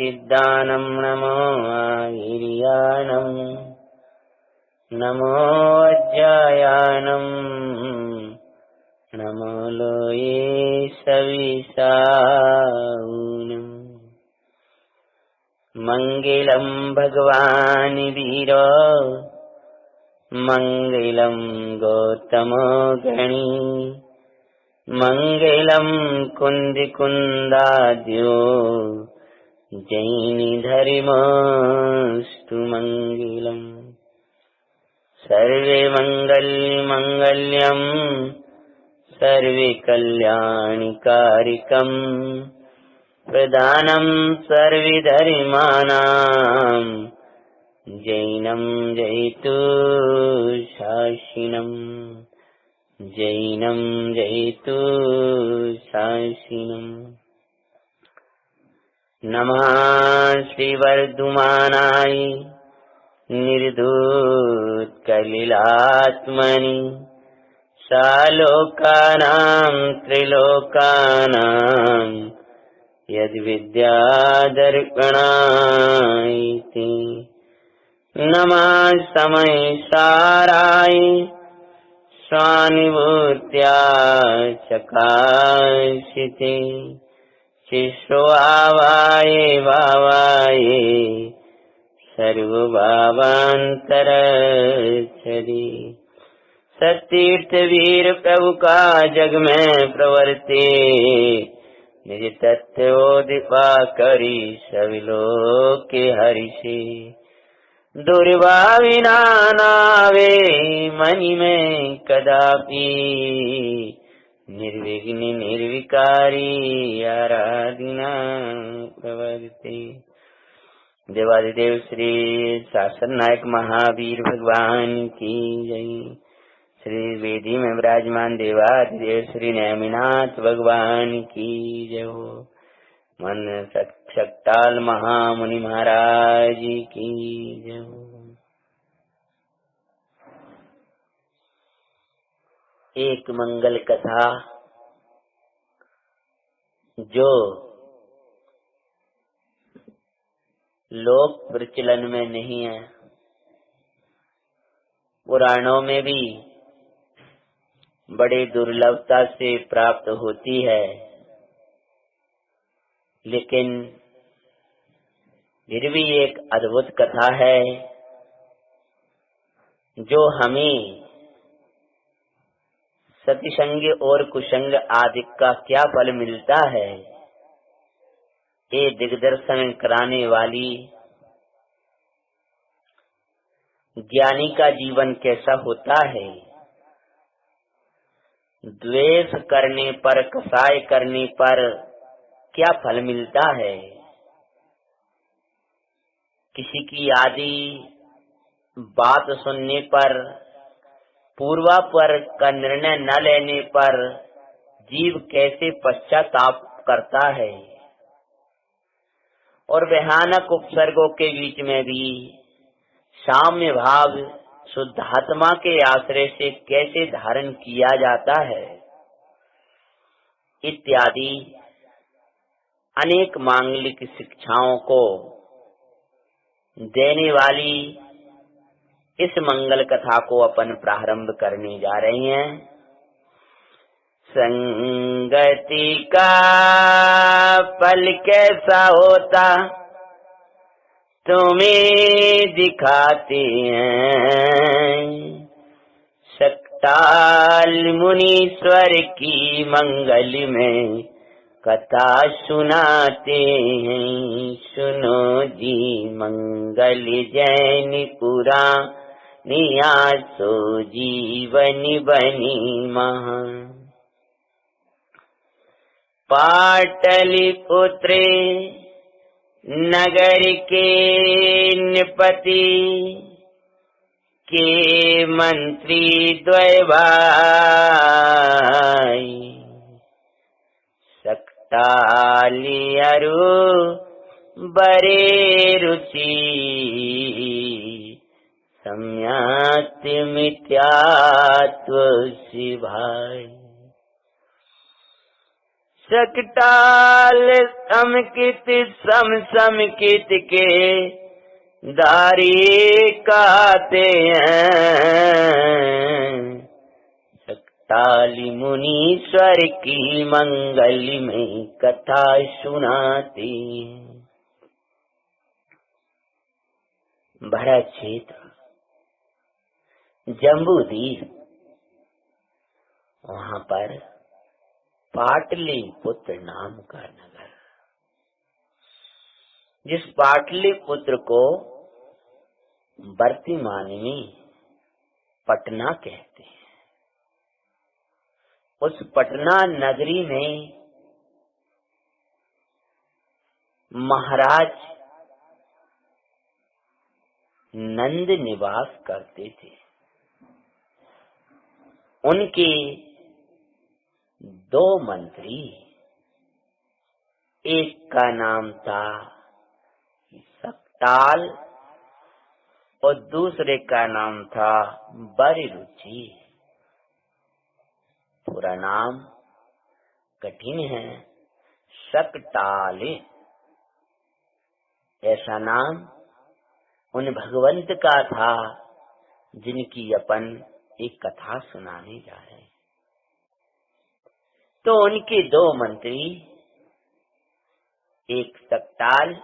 सिद्धानं नमो आयर्यानं नमो वज्रायानं नमो लोये सविसाऊनं। मंगलम भगवान वीरो मंगलम गौतमो गणी मंगलम कुंद कुंदाद्यो जैनी धर्मस्तु मंगलम। सर्वे मंगल मंगल्यम सर्वे कल्याणकारिकम प्रदानं सर्वधर्माणां जैनं जयतु शासिनं जैनं जयतु शासिनं। नमः श्रीवर्धमानाय निर्धूतकलिलात्मनि सालोकानां त्रिलोकानां यद्विद्यादर्पणायते। नमः समय साराय स्वानुभूत्या चकाशिते शिश्वावाय भावाये सर्वभावांतरच्छदि। सतीर्थ वीर प्रभु का जग में प्रवर्ते निज तत्वोदिपा करी सभी लोग के हरिषे। दुर्भाविना नावे मनि में कदापि निर्विघ्न निर्विकारी आराधना प्रवर्ते। देवादिदेव श्री शासन नायक महावीर भगवान की जय। श्री वेदी में विराजमान देवादिदेव श्री नेमिनाथ भगवान की जय हो। मन सकताल महामुनि महाराज की जय हो। एक मंगल कथा जो लोक प्रचलन में नहीं है, पुराणों में भी बड़े दुर्लभता से प्राप्त होती है, लेकिन फिर भी एक अद्भुत कथा है जो हमें सतिसंग और कुसंग आदि का क्या फल मिलता है, ये दिग्दर्शन कराने वाली ज्ञानी का जीवन कैसा होता है। द्वेष करने पर, कसाय करने पर क्या फल मिलता है। किसी की आदि बात सुनने पर, पूर्वापर का निर्णय न लेने पर जीव कैसे पश्चाताप करता है, और भयानक उपसर्गों के बीच में भी साम्य भाव शुद्धात्मा के आश्रय से कैसे धारण किया जाता है, इत्यादि अनेक मांगलिक शिक्षाओं को देने वाली इस मंगल कथा को अपन प्रारंभ करने जा रहे हैं। संगति का फल कैसा होता तुम्हें दिखाते हैं। सकताल मुनीश्वर की मंगल में कथा सुनाते हैं। सुनो जी मंगल जैन पुरानी सो जीवन बनी महा। पाटलिपुत्र नगर के नृपति के मंत्री द्वय भाई। सकतालियरु बरे रुचि सम्यक्त मिथ्यात्व सिभाई। सकटाल समकित समकित के दारी कहते हैं। सकटाली मुनीश्वर की मंगल में कथा सुनाते हैं। बड़ा क्षेत्र जम्बूद्वीप, वहां पर पाटलिपुत्र नाम का नगर, जिस पाटलिपुत्र को वर्तमान में पटना कहते हैं, उस पटना नगरी में महाराज नंद निवास करते थे। उनके दो मंत्री, एक का नाम था सकटाल और दूसरे का नाम था बरिरुचि। पूरा नाम कठिन है, सकटाल। ऐसा नाम उन भगवंत का था जिनकी अपन एक कथा सुनाने जा रहे हैं। तो उनके दो मंत्री, एक सकटाल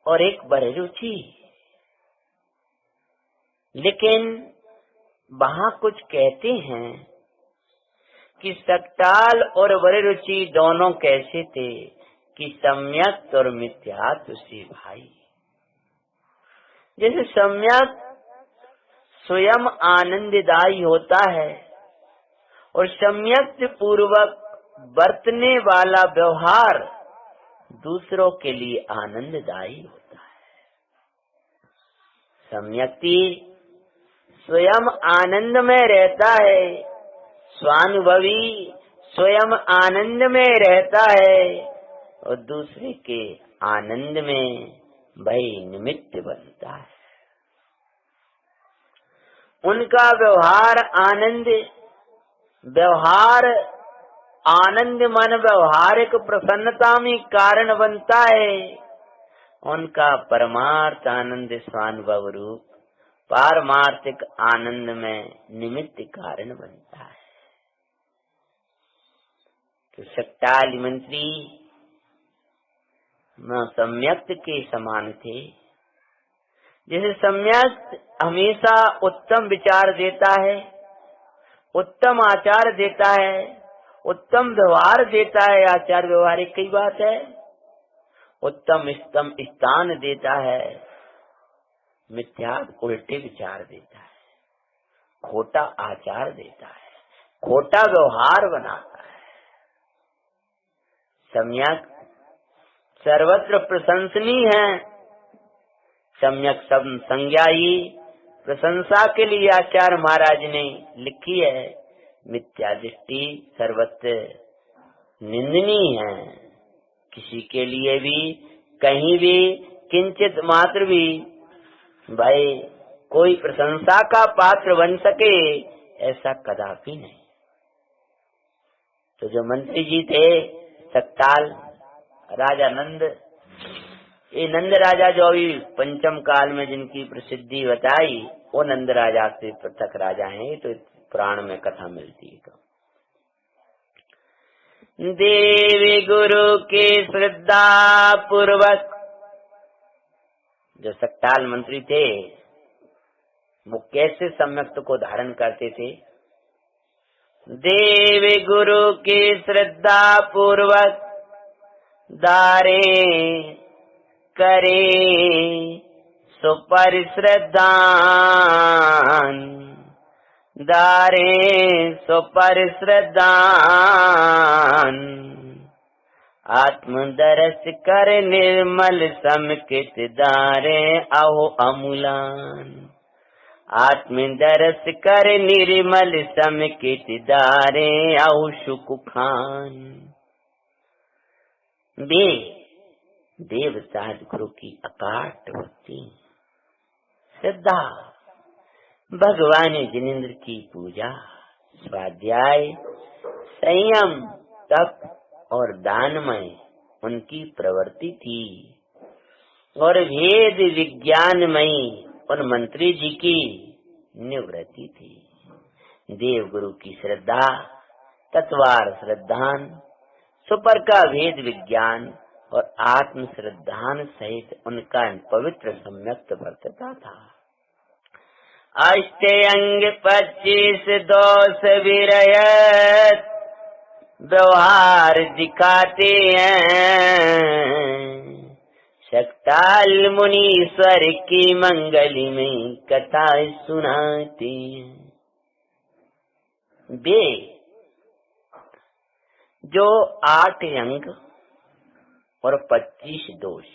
और एक बरिरुचि, लेकिन वहां कुछ कहते हैं कि सकटाल और बरिरुचि दोनों कैसे थे कि सम्यक और मिथ्यात्व से भाई। जैसे सम्यक स्वयं आनंददायी होता है और सम्यक पूर्वक बरतने वाला व्यवहार दूसरों के लिए आनंददायी होता है। सम्यक्ति स्वयं आनंद में रहता है, स्वानुभवी स्वयं आनंद में रहता है और दूसरे के आनंद में भय निमित्त बनता है। उनका व्यवहार आनंद मन व्यवहारिक प्रसन्नता में कारण बनता है। उनका परमार्थ आनंद स्वानुभव रूप पारमार्थिक आनंद में निमित्त कारण बनता है। तो सकटाल मंत्री सम्यक के समान थे। जैसे सम्यक हमेशा उत्तम विचार देता है, उत्तम आचार देता है, उत्तम व्यवहार देता है। आचार व्यवहार एक ही बात है। उत्तम स्थान देता है, मिथ्या उल्टे विचार देता है, खोटा आचार देता है, खोटा व्यवहार बनाता है। सम्यक सर्वत्र प्रशंसनीय है। सम्यक संज्ञा ही प्रशंसा के लिए आचार्य महाराज ने लिखी है। मिथ्या दृष्टि सर्वत्र निंदनीय है। किसी के लिए भी कहीं भी किंचित मात्र भी भाई कोई प्रशंसा का पात्र बन सके, ऐसा कदापि नहीं। तो जो मंत्री जी थे सकटाल, राजा नंद, ये नंद राजा जो अभी पंचम काल में जिनकी प्रसिद्धि बताई, वो नंद राजा से पृथक राजा हैं। तो पुराण में कथा मिलती है। देवी गुरु के श्रद्धा पूर्वक जो सकटाल मंत्री थे, वो कैसे सम्यक्त को धारण करते थे। देवी गुरु के श्रद्धा पूर्वक दारे करे सुपर श्रद्धान, दारे सुपर श्रद्धान। आत्मदर्श कर निर्मल समकित दारे अहो अमूलान। आत्मदर्श कर निर्मल समकित दारे अहो सुख खान। देव सद्गुरु की अकाट भक्ति, श्रद्धा, भगवान जिनेन्द्र की पूजा, स्वाध्याय, संयम तप और दानमय उनकी प्रवृत्ति थी और वेद विज्ञानमयी उन मंत्री जी की निवृत्ति थी। देव गुरु की श्रद्धा, तत्वार श्रद्धान, सुपर का वेद विज्ञान और आत्म श्रद्धान सहित उनका पवित्र सम्यक्त वर्तता था। अष्टअंग 25 दोष विरहित व्यवहार दिखाते हैं। शक्ताल मुनीश्वर की मंगली में कथा सुनाते हैं। वे जो 8 अंग और 25 दोष,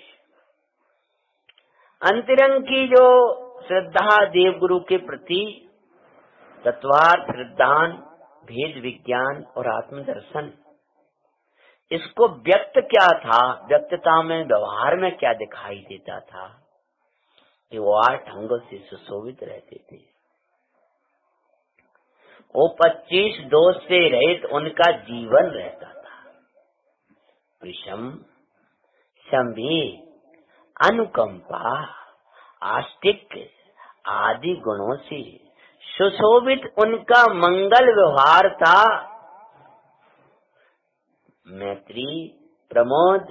अंतरंग की जो श्रद्धा देव गुरु के प्रति, तत्वार्थ श्रद्धान, भेद विज्ञान और आत्मदर्शन, इसको व्यक्त क्या था, व्यक्तता में व्यवहार में क्या दिखाई देता था कि वो 8 अंगों से सुशोभित रहते थे। वो 25 दोष से रहित उनका जीवन रहता था। विषम, शमी, अनुकंपा, आस्तिक आदि गुणों से सुशोभित उनका मंगल व्यवहार था। मैत्री, प्रमोद,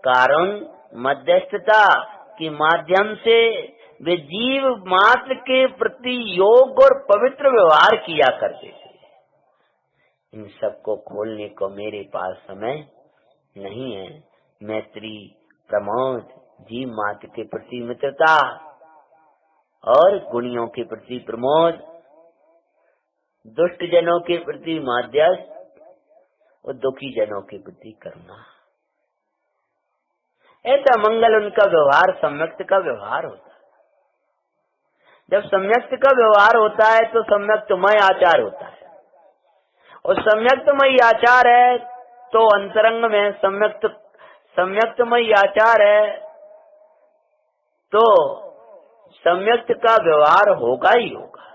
कारुण्य, मध्यस्थता के माध्यम से वे जीव मात्र के प्रति योग और पवित्र व्यवहार किया करते थे। इन सबको खोलने को मेरे पास समय नहीं है। मैत्री, प्रमोद, जीव मात्र के प्रति मित्रता और गुणियों के प्रति प्रमोद, दुष्ट जनों के प्रति माध्यस्थ और दुखी जनों के प्रति करुणा, ऐसा मंगल उनका व्यवहार सम्यक्त का व्यवहार होता है। जब सम्यक्त का व्यवहार होता है तो सम्यक्तमय आचार होता है, और सम्यक्तमय आचार है तो अंतरंग में सम्यक्तमय आचार है तो सम्यक्त का व्यवहार होगा ही होगा।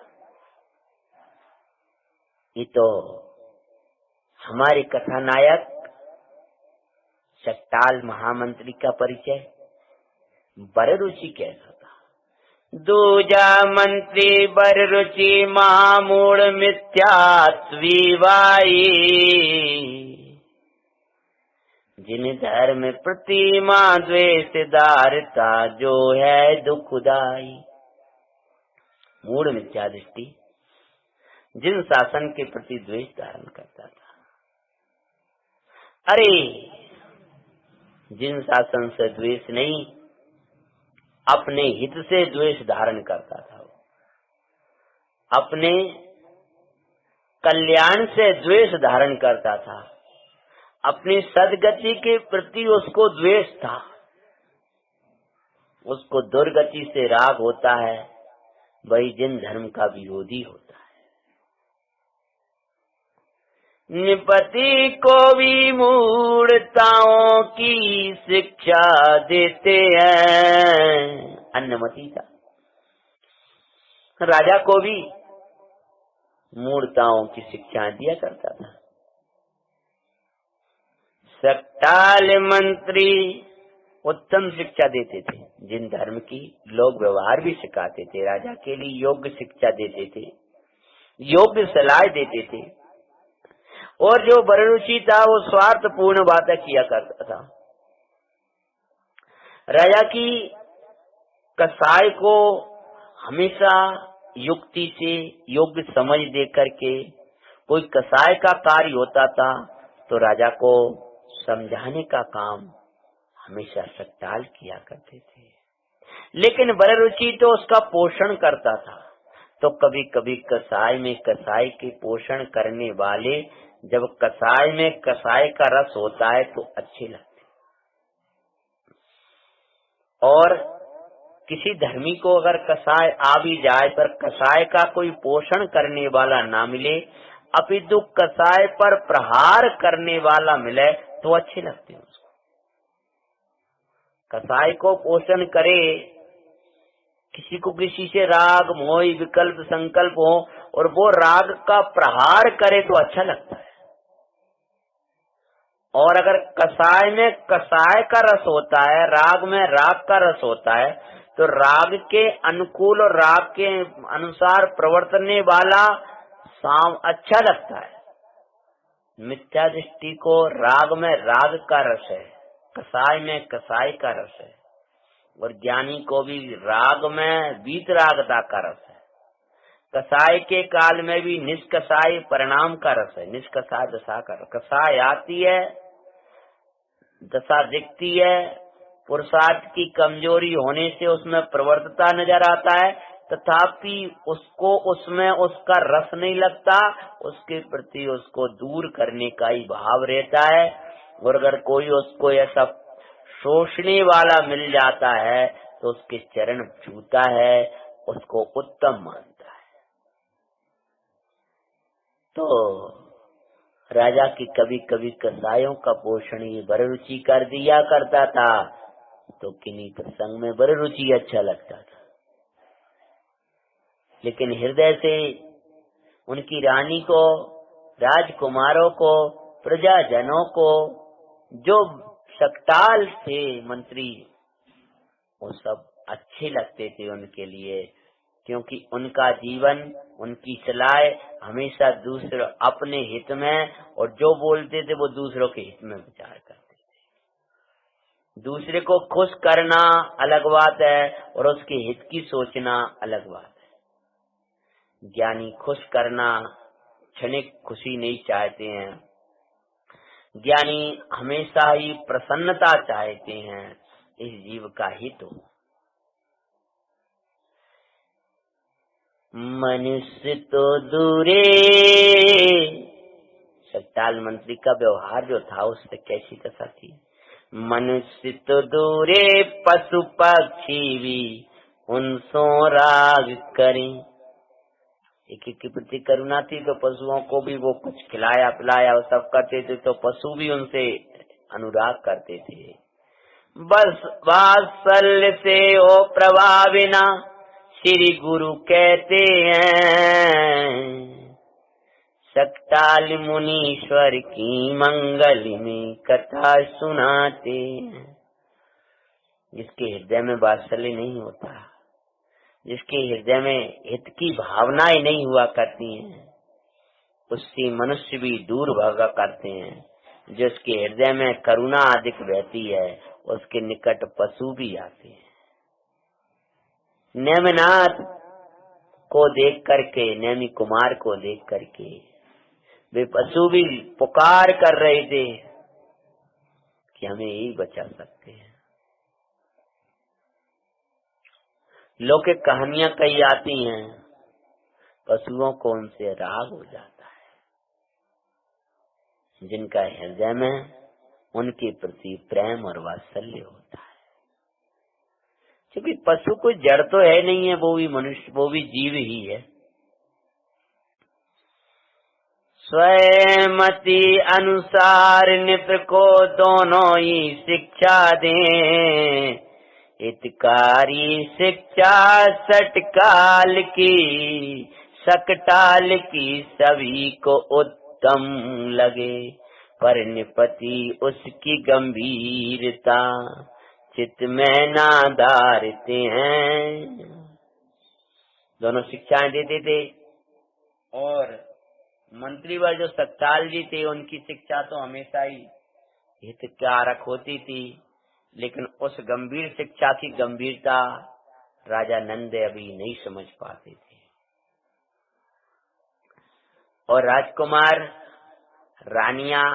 ये तो हमारे कथानायक शक्ताल महामंत्री का परिचय बररुचि कैसा था। दूजा मंत्री बररुचि महामूढ़ मिथ्यात्वी वाई, जिन धर्म प्रतिमा द्वेषदारता जो है दुखदाई। मूढ़ मिथ्या दृष्टि, जिन शासन के प्रति द्वेष धारण करता था। अरे जिन शासन से द्वेष नहीं, अपने हित से द्वेष धारण करता था। अपने कल्याण से द्वेष धारण करता था। अपनी सदगति के प्रति उसको द्वेष था। उसको दुर्गति से राग होता है, वही जिन धर्म का विरोधी होता है। निपति को भी मूढ़ताओं की शिक्षा देते हैं। अन्नमति का राजा को भी मूढ़ताओं की शिक्षा दिया करता था। शक्ताल मंत्री उत्तम शिक्षा देते थे। जिन धर्म की लोग व्यवहार भी सिखाते थे, राजा के लिए योग्य शिक्षा देते थे, योग्य सलाह देते थे। और जो बररुचि था वो स्वार्थपूर्ण बातें किया करता था। राजा की कसाई को हमेशा युक्ति से योग्य समझ दे करके कोई कसाई का कार्य होता था तो राजा को समझाने का काम हमेशा शक्ताल किया करते थे। लेकिन बररुचि तो उसका पोषण करता था। तो कभी कभी कसाई में कसाई के पोषण करने वाले, जब कसाई में कसाई का रस होता है तो अच्छे लगते। और किसी धर्मी को अगर कसाई आ भी जाए पर कसाई का कोई पोषण करने वाला ना मिले, अपितु कसाई पर प्रहार करने वाला मिले तो अच्छे लगते हैं उसको। कसाई को पोषण करे, किसी को किसी से राग मोह विकल्प संकल्प हो और वो राग का प्रहार करे तो अच्छा लगता है। और अगर कसाय में कसाय का रस होता है, राग में राग का रस होता है, तो राग के अनुकूल और राग के अनुसार प्रवर्तने वाला अच्छा लगता है। मिथ्या दृष्टि को राग में राग का रस है, कसाय में कसाय का रस है, और ज्ञानी को भी राग में वीतरागता का रस है। कसाय के काल में भी निष्कसाय परिणाम का रस है, निष्कसाय दशा का रस। कसाय आती है, दशा दिखती है, पुरुषार्थ की कमजोरी होने से उसमें प्रवर्तता नजर आता है, तथापि उसको उसमें उसका रस नहीं लगता, उसके प्रति उसको दूर करने का ही भाव रहता है। और अगर कोई उसको ऐसा शोषणे वाला मिल जाता है तो उसके चरण छूता है, उसको उत्तम मानता है। तो राजा की कभी कभी कसायों का पोषण ये बड़ रुचि कर दिया करता था, तो किन्हीं प्रसंग में बड़ रुचि अच्छा लगता था। लेकिन हृदय से उनकी रानी को, राजकुमारों को, प्रजाजनों को, जो सकटाल थे मंत्री, वो सब अच्छे लगते थे उनके लिए, क्योंकि उनका जीवन, उनकी सलाह हमेशा दूसरे अपने हित में, और जो बोलते थे वो दूसरों के हित में विचार करते थे। दूसरे को खुश करना अलग बात है और उसके हित की सोचना अलग बात है। ज्ञानी खुश करना, क्षणिक खुशी नहीं चाहते हैं। ज्ञानी हमेशा ही प्रसन्नता चाहते हैं, इस जीव का हित हो। मनुष्य तो दूरे, सकटाल मंत्री का व्यवहार जो था उससे कैसी दशा थी। मनुष्य तो दूरे पशु पक्षी भी उनसो राग करें। एक के प्रति करुणा थी तो पशुओं को भी वो कुछ खिलाया पिलाया वो सब करते थे, तो पशु भी उनसे अनुराग करते थे। बस वात्सल्य से ओ प्रभाविना श्री गुरु कहते हैं, सकटाल मुनीश्वर की मंगल में कथा सुनाते हैं। जिसके हृदय में वात्सल्य नहीं होता, जिसके हृदय में हित की भावनाएं नहीं हुआ करती हैं, उससे मनुष्य भी दूर भागा करते हैं। जिसके हृदय में करुणा अधिक बहती है, उसके निकट पशु भी आते हैं। नेमिनाथ को देख करके, नेमी कुमार को देख करके वे पशु भी पुकार कर रहे थे कि हमें यही बचा सकते हैं। लौकिक कहानियां कही आती हैं, पशुओं को उनसे राग हो जाता है। जिनका हृदय में उनके प्रति प्रेम और वात्सल्य होता है। क्योंकि पशु कोई जड़ तो है नहीं है, वो भी मनुष्य, वो भी जीव ही है। स्वयंमति अनुसार नित्र को दोनों ही शिक्षा दें, हितकारी शिक्षा सटकाल की, सकटाल की सभी को उत्तम लगे, पर निपति उसकी गंभीरता चित्त में ना धारते हैं। दोनों शिक्षाएं देते थे, और मंत्री व जो सकटाल जी थे उनकी शिक्षा तो हमेशा ही हितकारक होती थी, लेकिन उस गंभीर शिक्षा की गंभीरता राजा नंद अभी नहीं समझ पाते थे। और राजकुमार, रानियां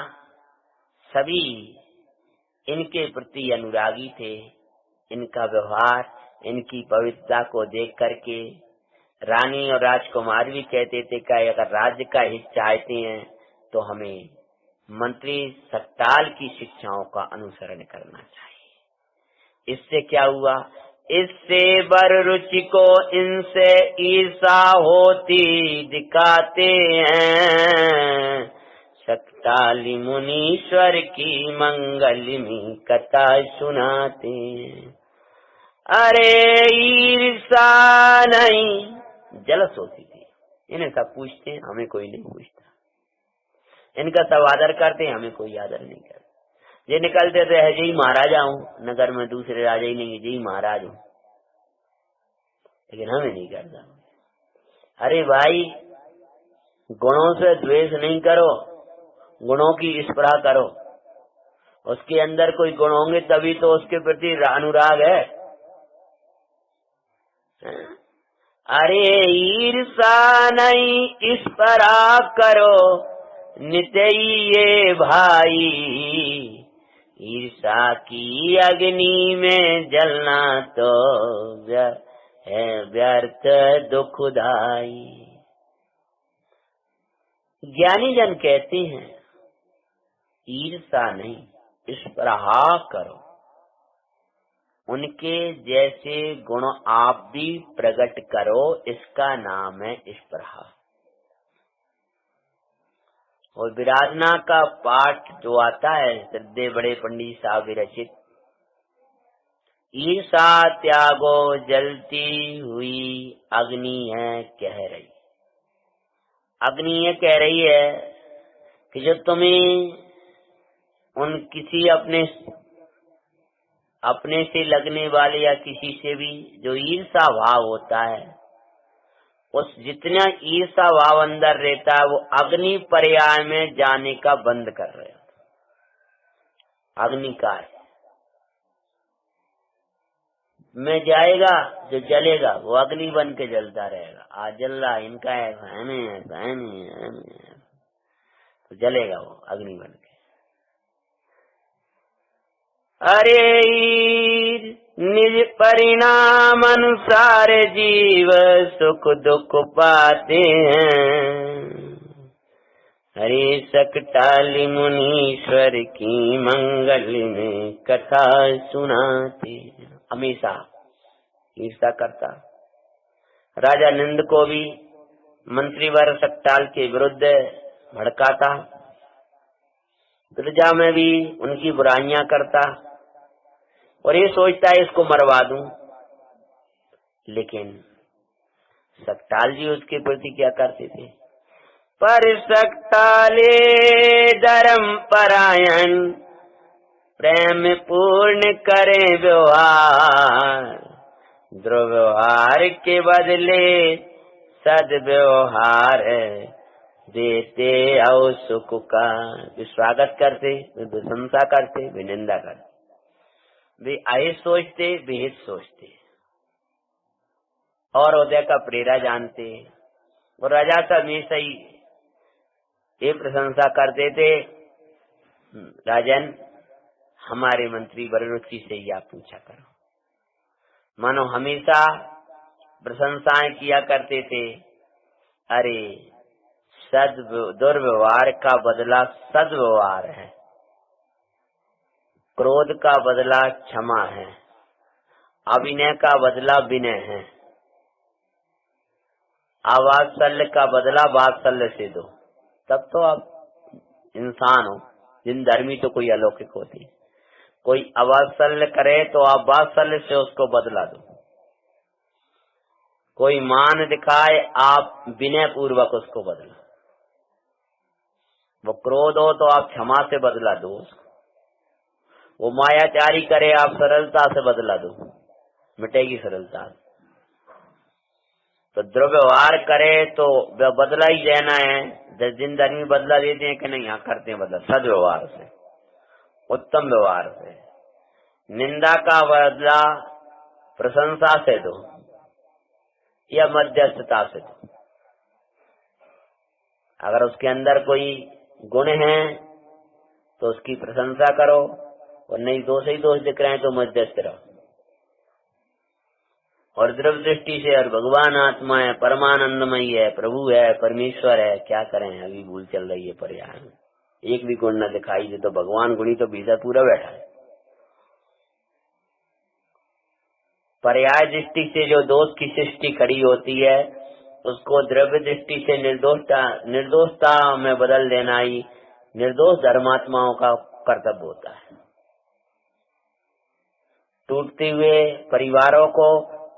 सभी इनके प्रति अनुरागी थे। इनका व्यवहार, इनकी पवित्रता को देख करके रानी और राजकुमार भी कहते थे कि अगर राज्य का हित चाहते हैं तो हमें मंत्री सकटाल की शिक्षाओं का अनुसरण करना चाहिए। इससे क्या हुआ? इससे बर रुचि को इनसे ईर्षा होती दिखाते हैं, सकटाली मुनीश्वर की मंगलमी कथा सुनाते हैं। अरे ईर्षा नहीं, जलस होती थी। इन्हें सब पूछते हैं, हमें कोई नहीं पूछता। इनका सब आदर करते हैं, हमें कोई आदर नहीं करता। ये निकलते थे है जी महाराजा हूँ, नगर में दूसरे राजा ही नहीं, जी महाराज हूँ, लेकिन हमें नहीं करता। अरे भाई, गुणों से द्वेष नहीं करो, गुणों की स्पृहा करो। उसके अंदर कोई गुण होंगे तभी तो उसके प्रति अनुराग है। अरे ईर्षा नहीं स्पृहा करो नित्य ये भाई, ईर्षा की अग्नि में जलना तो व्यर्थ दुखदाई। ज्ञानी जन कहते हैं ईर्षा नहीं स्पृहा करो, उनके जैसे गुण आप भी प्रकट करो, इसका नाम है स्पृहा। और विराधना का पाठ जो आता है श्रद्धे बड़े पंडित साहब विरचित, ईर्षा त्यागो जलती हुई अग्नि है कह रही। अग्नि ये कह रही है कि जो तुम्हें उन किसी अपने से लगने वाले या किसी से भी जो ईर्षा भाव होता है, उस जितना ईर्षा भाव अंदर रहता है वो अग्नि पर्याय में जाने का बंद कर रहे हो। अग्नि का में जाएगा, जो जलेगा वो अग्नि बन के जलता रहेगा। आज जल रहा इनका है, तो जलेगा वो अग्नि बन के। अरे निज परिणाम अनुसार जीव सुख दुख पाते हैं, हरे सकटाली मुनीश्वर की मंगल में कथा सुनाते। हमेशा ईर्षा करता। राजा नंद को भी मंत्रीवर सकटाल के विरुद्ध भड़काता, प्रजा में भी उनकी बुराइयां करता और ये सोचता है इसको मरवा दूं। लेकिन सकटाल जी उसके प्रति क्या करते थे? पर सकटाले धर्म परायण, प्रेम पूर्ण करे व्यवहार, दुर्व्यवहार के बदले सद्व्यवहार देते और सुख का। वे स्वागत करते, वे प्रशंसा करते, वे निंदा करते, वे अहित सोचते, वे हित सोचते और उदय का प्रेरा जानते। और राजा साहब हमेशा ही ये प्रशंसा करते थे, राजन हमारे मंत्री वरुणि से ही आप पूछा करो। मानो हमेशा प्रशंसाएं किया करते थे। अरे दुर्व्यवहार का बदला सद्व्यवहार है, क्रोध का बदला क्षमा है, अभिनय का बदला विनय है, अवात्सल्य का बदला वात्सल्य से दो, तब तो आप इंसान हो। जिन धर्मी तो कोई अलौकिक होती, कोई अवात्सल्य करे तो आप वात्सल्य से उसको बदला दो, कोई मान दिखाए आप विनय पूर्वक उसको बदला, वो क्रोध हो तो आप क्षमा से बदला दो उसको, वो मायाचारी करे आप सरलता से बदला दो, मिटेगी सरलता। तो दुर्व्यवहार करे तो बदला ही देना है। 10 दिन धर्मी बदला देते हैं कि नहीं? यहाँ करते हैं बदला सद्व्यवहार से, उत्तम व्यवहार से। निंदा का बदला प्रशंसा से दो या मध्यस्थता से दो। अगर उसके अंदर कोई गुण है तो उसकी प्रशंसा करो, और नहीं दोष ही दोष दिख रहे हैं तो मध्यस्थ रहो। और द्रव्य दृष्टि से और भगवान आत्मा है, परमानंदमयी है, प्रभु है, परमेश्वर है, क्या करें? अभी भूल चल रही है पर्याय में, एक भी गुण न दिखाई दे तो भगवान गुणी तो भीतर पूरा बैठा है। पर्याय दृष्टि से जो दोष की सृष्टि खड़ी होती है उसको द्रव्य दृष्टि से निर्दोषता में बदल देना ही निर्दोष धर्मात्माओं का कर्तव्य होता है। टूटते हुए परिवारों को,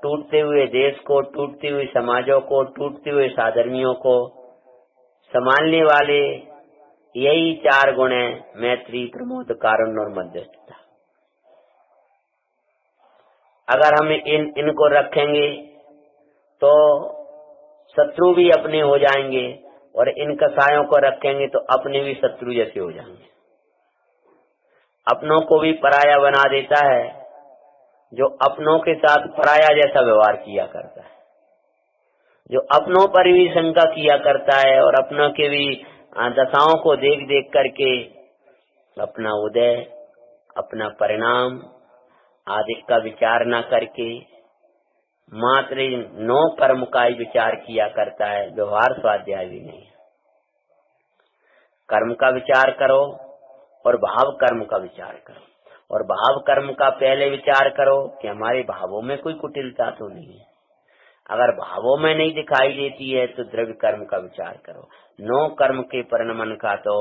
टूटते हुए देश को, टूटते हुए समाजों को, टूटते हुए साधर्मियों को संभालने वाले यही 4 गुण है, मैत्री, प्रमोद, कारुण्य और मध्यस्थता। अगर हम इनको रखेंगे तो शत्रु भी अपने हो जाएंगे, और इन कसायों को रखेंगे तो अपने भी शत्रु जैसे हो जाएंगे। अपनों को भी पराया बना देता है जो अपनों के साथ पराया जैसा व्यवहार किया करता है, जो अपनों पर भी शंका किया करता है और अपनों के भी दशाओं को देख देख करके अपना उदय, अपना परिणाम आदि का विचार न करके मात्र 9 कर्म का ही विचार किया करता है, व्यवहार स्वाध्याय भी नहीं। कर्म का विचार करो और भाव कर्म का विचार करो, और भाव कर्म का पहले विचार करो कि हमारे भावों में कोई कुटिलता तो नहीं है। अगर भावों में नहीं दिखाई देती है तो द्रव्य कर्म का विचार करो। 9 कर्म के परिणमन का तो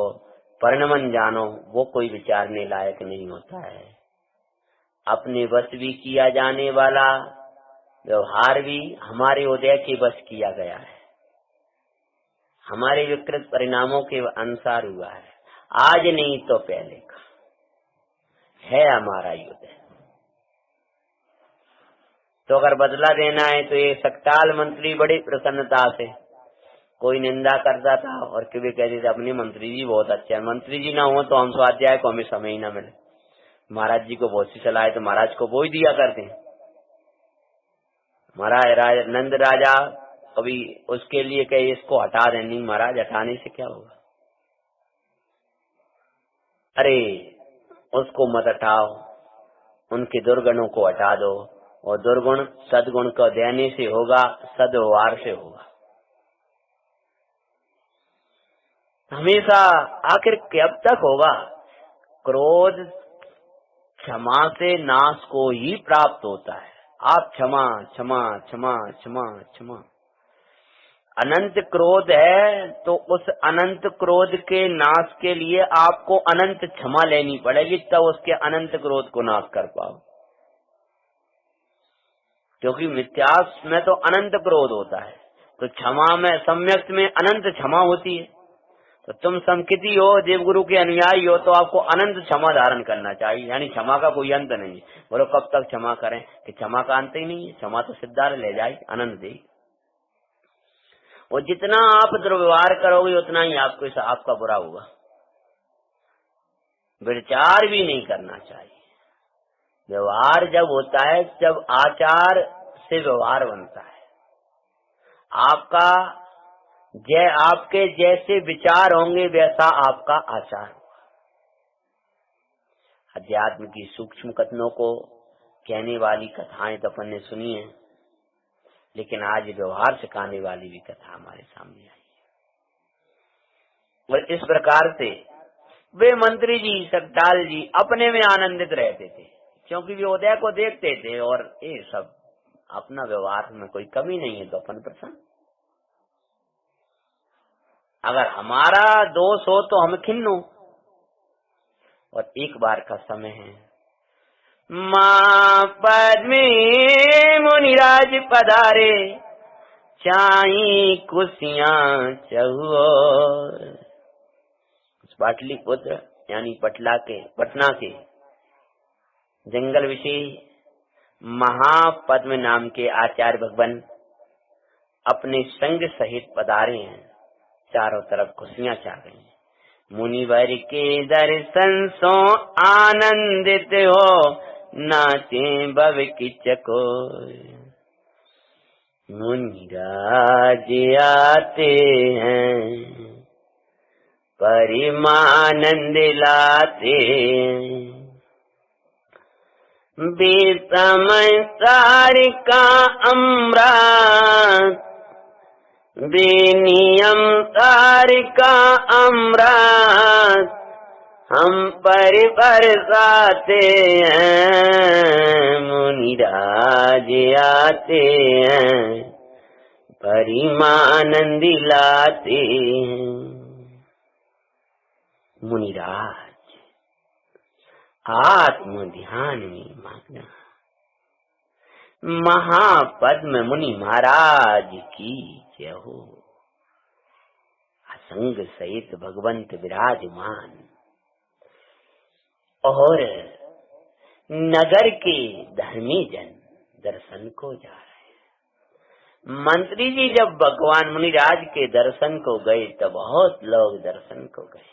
परिणमन जानो, वो कोई विचारने लायक नहीं होता है। अपने वश भी किया जाने वाला व्यवहार भी हमारे उदय के वश किया गया है, हमारे विकृत परिणामों के अनुसार हुआ है। आज नहीं तो पहले का है हमारा उदय। तो अगर बदला देना है तो ये सकताल मंत्री बड़ी प्रसन्नता से, कोई निंदा करता था और कभी कहते थे अपने मंत्री जी बहुत अच्छे हैं, मंत्री जी ना हो तो हम स्वाध्याय को हमें समय ही ना मिले। महाराज जी को बहुत सी सलाह है तो महाराज को वो ही दिया करते हैं। महाराज नंद राजा कभी उसके लिए कहे इसको हटा दें, नहीं महाराज हटाने से क्या होगा, अरे उसको मत हटाओ, उनके दुर्गुणों को हटा दो, और दुर्गुण सदगुण को देने से होगा, सद्व्यवहार से होगा। हमेशा आखिर कब तक होगा? क्रोध क्षमा से नाश को ही प्राप्त होता है। आप क्षमा क्षमा क्षमा क्षमा क्षमा, अनंत क्रोध है तो उस अनंत क्रोध के नाश के लिए आपको अनंत क्षमा लेनी पड़ेगी, तब उसके अनंत क्रोध को नाश कर पाओ। क्योंकि मिथ्यास में तो अनंत क्रोध होता है, तो क्षमा में, सम्यक में अनंत क्षमा होती है। तो तुम समकिति हो, देवगुरु के अनुयायी हो, तो आपको अनंत क्षमा धारण करना चाहिए, यानी क्षमा का कोई अंत नहीं। बोलो कब तक क्षमा करें, कि क्षमा का अंत ही नहीं है, क्षमा तो सिद्धार्थ ले जाए, आनंद दे। और जितना आप दुर्व्यवहार करोगे उतना ही आपका बुरा होगा। विचार भी नहीं करना चाहिए। व्यवहार जब होता है जब आचार से व्यवहार बनता है। आपके जैसे विचार होंगे वैसा आपका आचार होगा। अध्यात्म की सूक्ष्म कथनों को कहने वाली कथाएं तो अपन ने सुनी है, लेकिन आज व्यवहार सिखाने वाली भी कथा हमारे सामने आई है। और इस प्रकार से वे मंत्री जी, सकताल जी अपने में आनंदित रहते थे, क्योंकि वे उदय को देखते थे और ये सब अपना व्यवहार में कोई कमी नहीं है तो अपन प्रसन्न। अगर हमारा दोष हो तो हम खिन्न हो। और एक बार का समय है, मां पद्मी मुनिराज पधारे, चाई कुर्सियां चहुओर। पाटलिपुत्र यानी पटना के जंगल विषय महापद्म नाम के आचार्य भगवान अपने संग सहित पधारे हैं। चारों तरफ खुशियां छा गई। मुनिवर के दर्शन सो आनंदित हो, नाचे भव किचको। मुनिराज आते हैं, परिमानंद लाते। बेसमय तारिका अमृत, बेनियम तारिका अमृत, हम पर बरसाते हैं। मुनिराज आते हैं, परिमानंद लाते हैं। मुनिराज आत्म ध्यान में मग्न, महापद्म मुनि महाराज की जय हो। संग सहित भगवंत विराजमान। और नगर के धर्मी जन दर्शन को जा रहे हैं। मंत्री जी जब भगवान मुनिराज के दर्शन को गए तो बहुत लोग दर्शन को गए।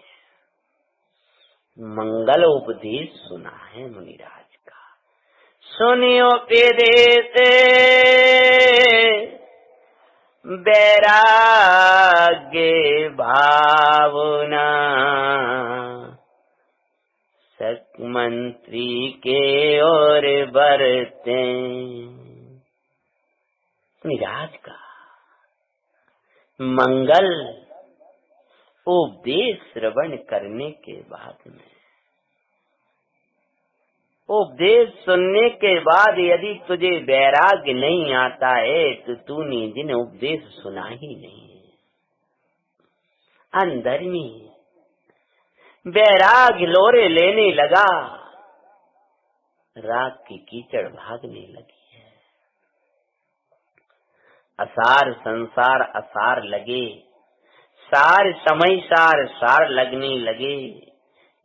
मंगल उपदेश सुना है मुनिराज का। सुनियो उपदेश वैराग्य भावना, सक मंत्री के और बरते। मुनिराज का मंगल उपदेश श्रवण करने के बाद में, उपदेश सुनने के बाद यदि तुझे वैराग्य नहीं आता है तो तूने जिन उपदेश सुना ही नहीं। अंदर में वैराग्य लोरे लेने लगा, राग की कीचड़ भागने लगी है। असार संसार असार लगे, सार समय सार सार लगने लगे।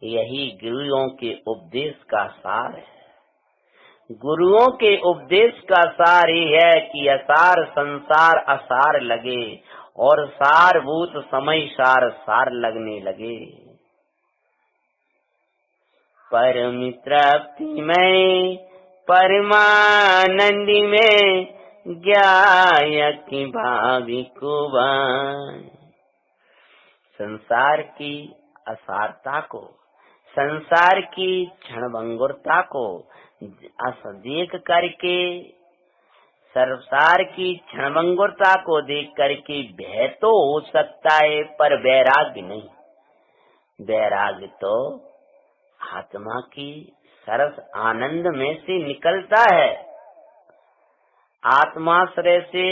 यही गुरुओं के उपदेश का सार है। गुरुओं के उपदेश का सार ये है कि असार संसार असार लगे और सारभूत समय सार सार लगने लगे। परम तृप्ति में परमानंद में ज्ञायक भाविक संसार की असारता को, संसार की क्षणभंगुरता को देख करके, संसार की क्षणभंगुरता को देख करके भय तो हो सकता है पर वैराग्य नहीं। वैराग्य तो आत्मा की सरस आनंद में से निकलता है। आत्माश्रय से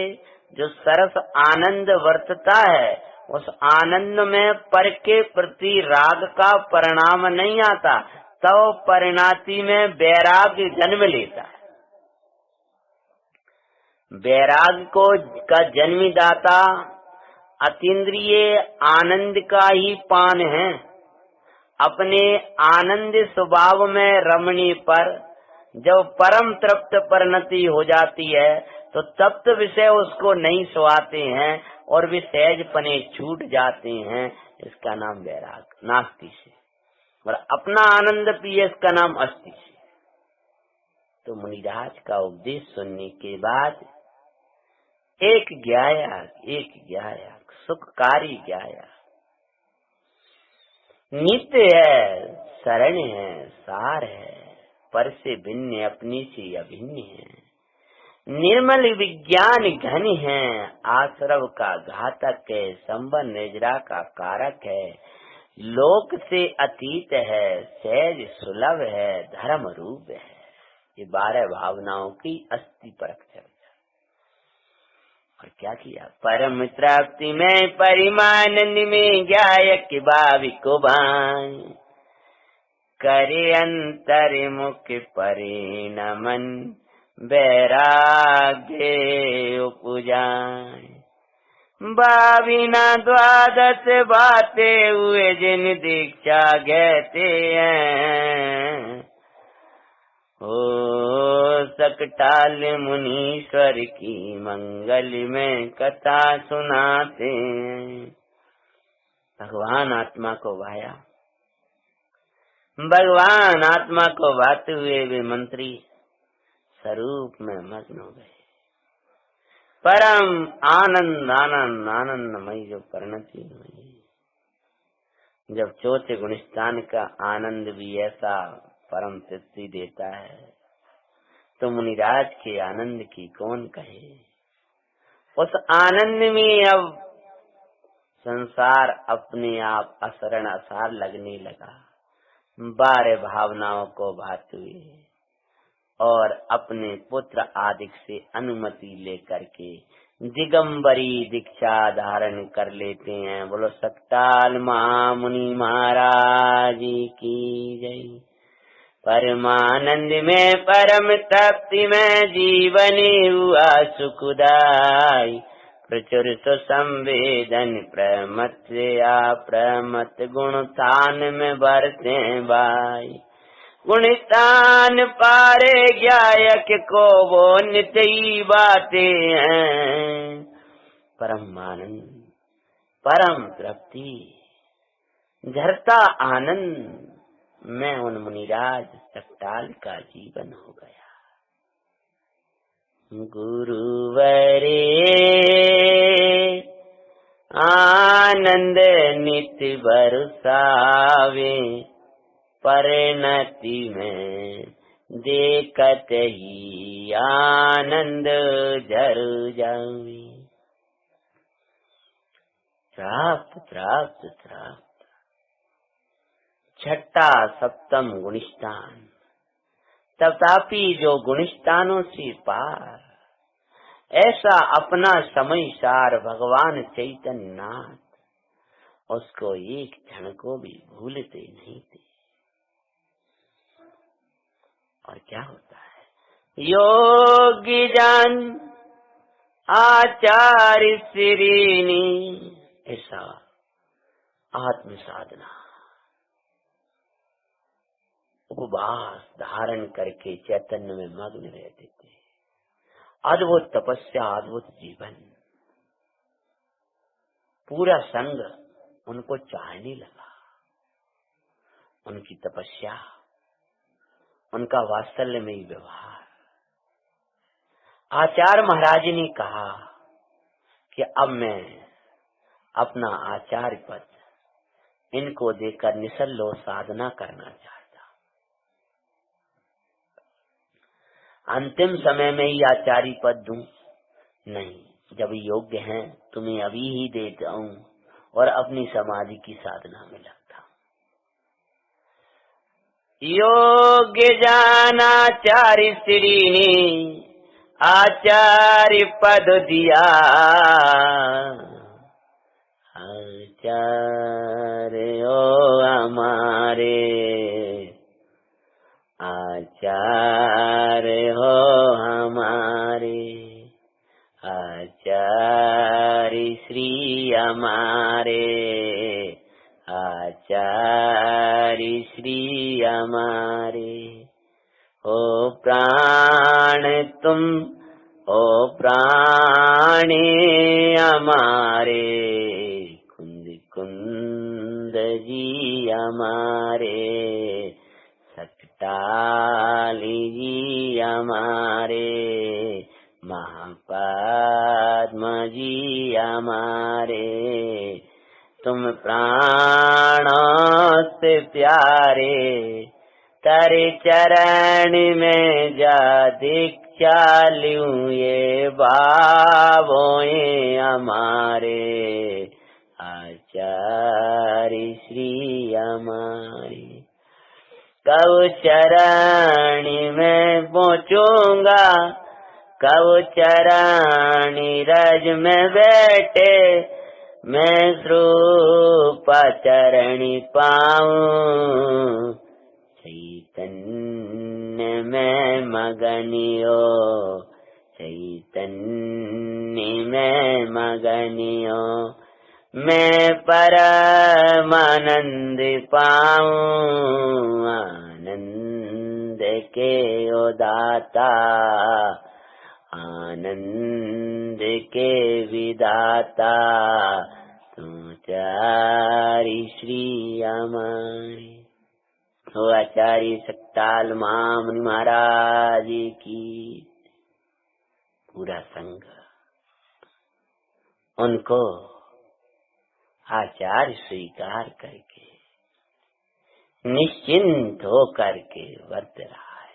जो सरस आनंद वर्तता है, उस आनंद में पर के प्रति राग का परिणाम नहीं आता, तो परिणाति में वैराग्य जन्म लेता है। वैराग्य को का जन्मदाता अतीन्द्रिय आनंद का ही पान है। अपने आनंद स्वभाव में रमणी पर जब परम तृप्त परिणति हो जाती है तो तप्त विषय उसको नहीं सुहाते हैं और वे सहजपने छूट जाते हैं। इसका नाम वैराग नास्ति से, और अपना आनंद पिए इसका नाम अस्ति से। तो मुनिराज का उपदेश सुनने के बाद एक ज्ञाया सुखकारी ज्ञाया, नित्य है, शरण है, सार है, पर से भिन्न अपनी से अभिन्न है, निर्मल विज्ञान घन है, आश्रव का घातक है, संबंध निजरा का कारक है, लोक से अतीत है, सहज सुलभ है, धर्म रूप है। ये 12 भावनाओं की अस्थि परख चर्चा। और क्या किया? परम तृप्ति में परिमानंद में ज्ञायक भाविक भान, करे अंतर मुख परे नमन, वैराग्य उपजाए। बाविना द्वादश बातें हुए जिन दीक्षा कहते हैं, हो सकटाल मुनीश्वर की मंगल में कथा सुनाते। भगवान आत्मा को भाया, भगवान आत्मा को भाते हुए वे मंत्री स्वरूप में मग्न हो गए। परम आनंद आनंद आनंदमय जो परिणति हुई, जब चौथे गुणस्थान का आनंद भी ऐसा परम तृप्ति देता है तो मुनिराज के आनंद की कौन कहे। उस आनंद में अब संसार अपने आप असरण असार लगने लगा। 12 भावनाओं को भाते हुए और अपने पुत्र आदि से अनुमति लेकर के दिगंबरी दीक्षा धारण कर लेते हैं। बोलो सकटाल महामुनि महाराज की जय। परमानंद में परम तृप्ति में जीवन हुआ सुखदाई, प्रचुर सुसंवेदन प्रमत या प्रमत गुणस्थान में बरते बाई। गुणस्थान पारे ज्ञायक को वो नित्य ही बातें हैं। परम आनंद परम तृप्ति झरता आनंद मैं उन मुनिराज सकटाल का जीवन हो गया। गुरुवरे आनंद नित्य बरसावे, परिणति में देखत ही आनंद झर जावे। प्राप्त प्राप्त प्राप्त छठा सप्तम गुणस्थान। तथापि जो गुणस्थानों से पार ऐसा अपना समय सार भगवान चैतन्य नाथ उसको एक क्षण को भी भूलते नहीं थे। और क्या होता है? योगी जन आचार्य श्रीनी ऐसा आत्म साधना उपवास धारण करके चैतन्य में मग्न रहते थे। अद्भुत तपस्या अद्भुत जीवन। पूरा संग उनको चाहने लगा। उनकी तपस्या, उनका वात्सल्यमयी व्यवहार। आचार्य महाराज ने कहा कि अब मैं अपना आचार्य पद इनको देकर निसल्लो साधना करना चाहता। अंतिम समय में ही आचार्य पद दूं? नहीं, जब योग्य हैं तुम्हें अभी ही देता हूं और अपनी समाधि की साधना में लगता हूं। योग्य जानाचार्य श्री ने आचार्य पद दिया। आचार्य ओ हमारे, आचार्य हो हमारे, आचार्य श्री हमारे, आचार्य श्री हमारे। ओ प्राण तुम, ओ प्राणे हमारे, कुंद कुंद जी हमारे, सकटाली जी हमारे, महापद्म जी हमारे। तुम प्राणों से प्यारे, तेरे चरण में जा दीक्षा लूं ये बाबोए हमारे, आचार्य श्री हमारे। कब चरण में पहुँचूंगा, कब चरण रज में बैठे, मैं स्वरूप चरणी पाऊं। चैतन्य में मगनियो, चैतन्य में मगनियो, मैं परम आनंद पाऊं। आनंद के ओ दाता, आनंद के विदाता, तू आचार्य श्री हमारे। हो आचार्य सकटाल मुनि महाराज की। पूरा संग उनको आचार्य स्वीकार करके निश्चिंत हो करके वर्त रहा है।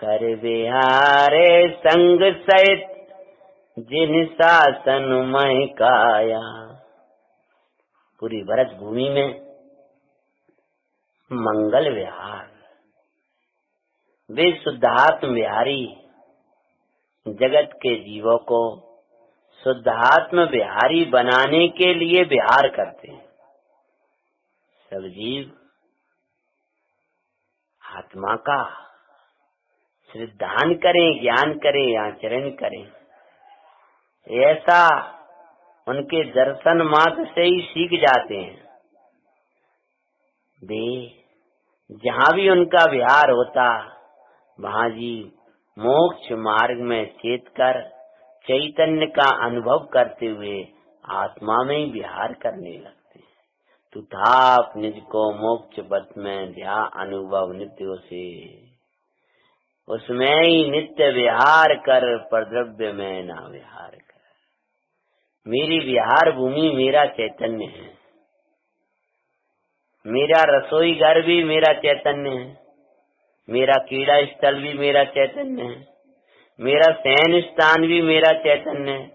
कर विहारे संग सहित जिन शासन मय काया। पूरी भरत भूमि में मंगल विहार, वे शुद्धात्म विहारी जगत के जीवों को शुद्धात्म विहारी बनाने के लिए विहार करते हैं। सब जीव आत्मा का श्रद्धान करें, ज्ञान करें, आचरण करें, ऐसा उनके दर्शन मात्र से ही सीख जाते हैं। वे जहाँ भी उनका विहार होता, वहाँ जी मोक्ष मार्ग में चेत कर चैतन्य का अनुभव करते हुए आत्मा में ही विहार करने लगते हैं। तू थाप निज को मोक्ष पथ में ध्या अनुभव नित्य से, उसमें ही नित्य विहार कर, पर द्रव्य में ना विहार कर। मेरी विहार भूमि मेरा चैतन्य है, मेरा रसोई घर भी मेरा चैतन्य है, मेरा कीड़ा स्थल भी मेरा चैतन्य है, मेरा शयन स्थान भी मेरा चैतन्य है,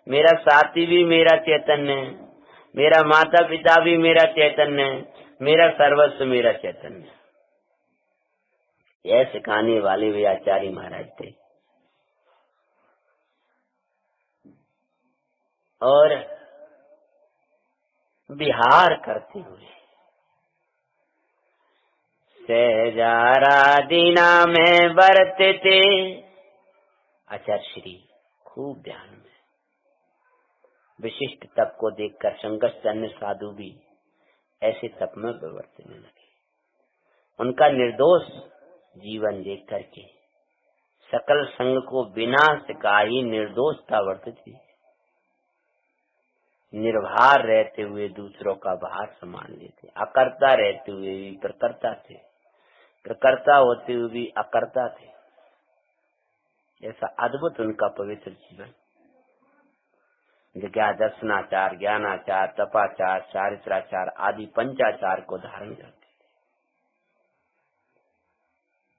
मेरा साथी भी मेरा चैतन्य है, मेरा माता पिता भी मेरा चैतन्य है, मेरा सर्वस्व मेरा चैतन्य है। यह सिखाने वाले वे आचार्य महाराज थे। और विहार करते हुए सहजारा दीना में बरते थे। आचार्य श्री खूब ध्यान में विशिष्ट तप को देखकर संघर्ष अन्य साधु भी ऐसे तप में प्रवर्तने लगे। उनका निर्दोष जीवन देख करके सकल संग को बिना सिकाई निर्दोषता वर्तती, निर्भर रहते हुए दूसरों का भार संभाल लेते, अकर्ता रहते हुए भी प्रकर्ता थे, प्रकर्ता होते हुए भी अकर्ता थे। ऐसा अद्भुत उनका पवित्र जीवन। दर्शनाचार, ज्ञानाचार, तपाचार, चारित्राचार आदि पंचाचार को धारण करते थे।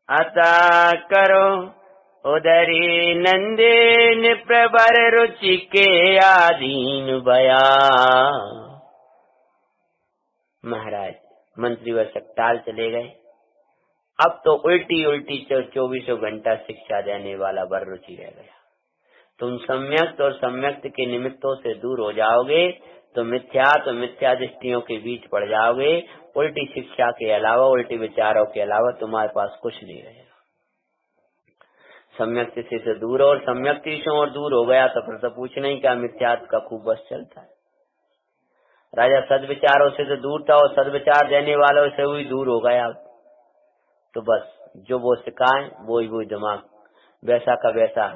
अता करो उदरी नंदे प्रबर रुचि के आधीन भया। महाराज मंत्री व सकताल चले गए। अब तो उल्टी उल्टी 24 घंटा शिक्षा देने वाला वर रुचि रह गया। तुम सम्यक्त और सम्यक्त के निमित्तों से दूर हो जाओगे तो मिथ्या दृष्टियों के बीच पड़ जाओगे। उल्टी शिक्षा के अलावा, उल्टी विचारों के अलावा तुम्हारे पास कुछ नहीं रहेगा। सम्यक्त से दूर, और सम्यक्त से और दूर हो गया तो फिर तो पूछना ही क्या, मिथ्यात्व का खूब बस चलता है। राजा सदविचारों से तो दूर था और सदविचार देने वालों से भी दूर हो गया। तो बस जो वो सिखाए वो ही दिमाग वैसा का वैसा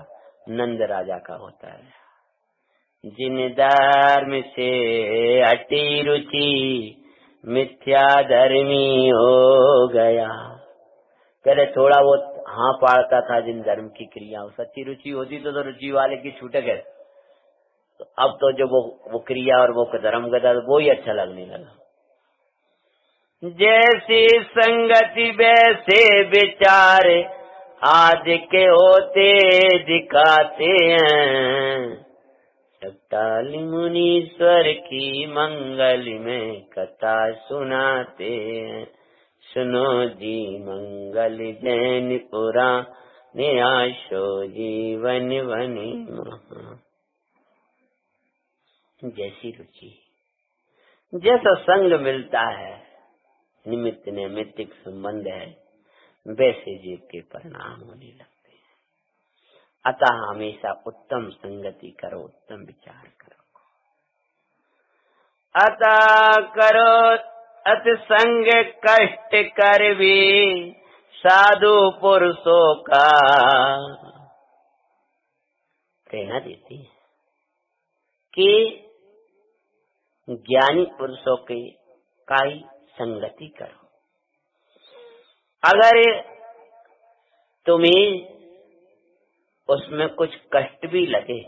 नंद राजा का होता है। जिन धर्म से हटी रुचि मिथ्या धर्मी हो गया। पहले थोड़ा वो हाँ पाड़ता था जिन धर्म की क्रियाओं, सच्ची रुचि होती तो रुचि वाले की छूटे गए। तो अब तो जो वो क्रिया और वो धर्म का वो ही अच्छा लगने लगा। जैसी संगति वैसे विचार आज के होते दिखाते हैं। सकताल मुनीश्वर की मंगल में कथा सुनाते हैं। सुनो जी मंगल जैन पुराण आशो जीवन बनी महा। जैसी रुचि, जैसा संग मिलता है, निमित्त नैमित्तिक संबंध है, वैसे जीव के परिणाम होने लगते हैं। अतः हमेशा उत्तम संगति करो, उत्तम विचार करो। अतः करो अति संग कष्ट कर भी साधु पुरुषों का। प्रेरणा देती है कि ज्ञानी पुरुषों के का ही संगति करो। अगर तुम्हें उसमें कुछ कष्ट भी लगे,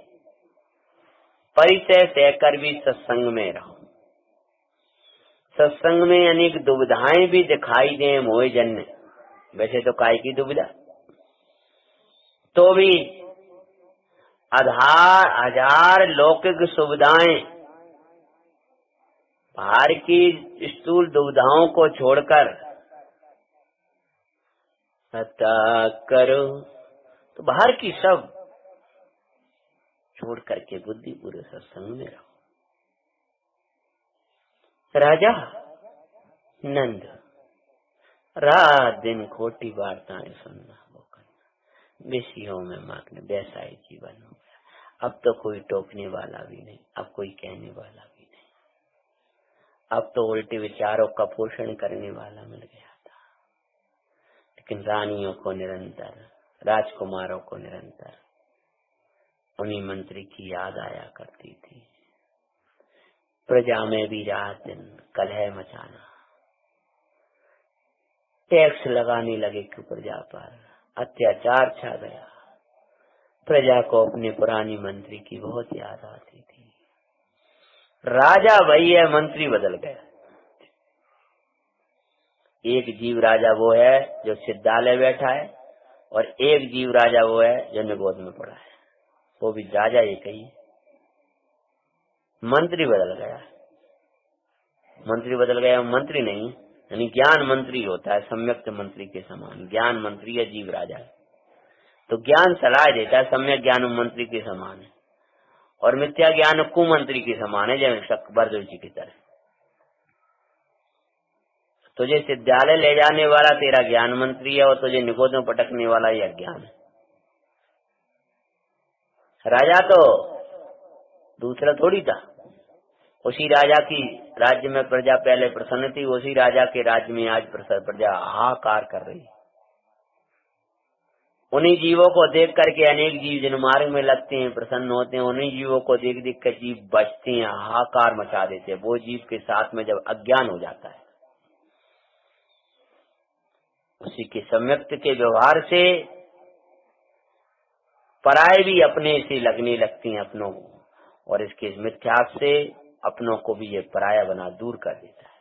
परिचय सहकर भी सत्संग में रहो। सत्संग में अनेक दुविधाएं भी दिखाई दें मोह जन्य, वैसे तो काय की दुविधा, तो भी हजार लौकिक सुविधाएं, बाहर की स्थूल दुविधाओं को छोड़कर अता करो, तो बाहर की सब छोड़ करके बुद्धि पूरे सत्संग में रहो। राजा नंद रात दिन खोटी वार्ताएं सुनना, वो करना, विषयों में मग्न, वैसा ही जीवन हो गया। अब तो कोई टोकने वाला भी नहीं, अब कोई कहने वाला भी नहीं, अब तो उल्टे विचारों का पोषण करने वाला मिल गया था। लेकिन रानियों को निरंतर, राजकुमारों को निरंतर उन्हीं मंत्री की याद आया करती थी। प्रजा में भी रात दिन कलह मचाना, टैक्स लगाने लगे कि प्रजा पर अत्याचार छा गया। प्रजा को अपने पुरानी मंत्री की बहुत याद आती थी। राजा वही है, मंत्री बदल गया। एक जीव राजा वो है जो सिद्धालय बैठा है, और एक जीव राजा वो है जो निगोद में पड़ा है। वो भी राजा एक ही, मंत्री बदल गया। मंत्री बदल गया, मंत्री नहीं, यानी ज्ञान मंत्री होता है, सम्यक्त मंत्री के समान। ज्ञान मंत्री है, जीव राजा है, तो ज्ञान सलाह देता है, सम्यक ज्ञान मंत्री के समान है, और मिथ्या ज्ञान कुमंत्री के समान है, जैसे बरदुल जी की तरह। तुझे सिद्धालय ले जाने वाला तेरा ज्ञान मंत्री है, और तुझे निगोद में पटकने वाला ही अज्ञान है। राजा तो दूसरा थोड़ी था, उसी राजा की राज्य में प्रजा पहले प्रसन्न थी, उसी राजा के राज्य में आज प्रजा हाहाकार कर रही। उन्हीं जीवों को देख करके अनेक जीव जिन मार्ग में लगते हैं प्रसन्न होते हैं, उन्हीं जीवों को देख देख कर जीव बचते हैं, हाहाकार मचा देते हैं। वो जीव के साथ में जब अज्ञान हो जाता है, उसी के सम्यक्त के व्यवहार से पराये भी अपने से लगने लगती हैं अपनों को, और इसके मिथ्यास से अपनों को भी ये पराया बना दूर कर देता है।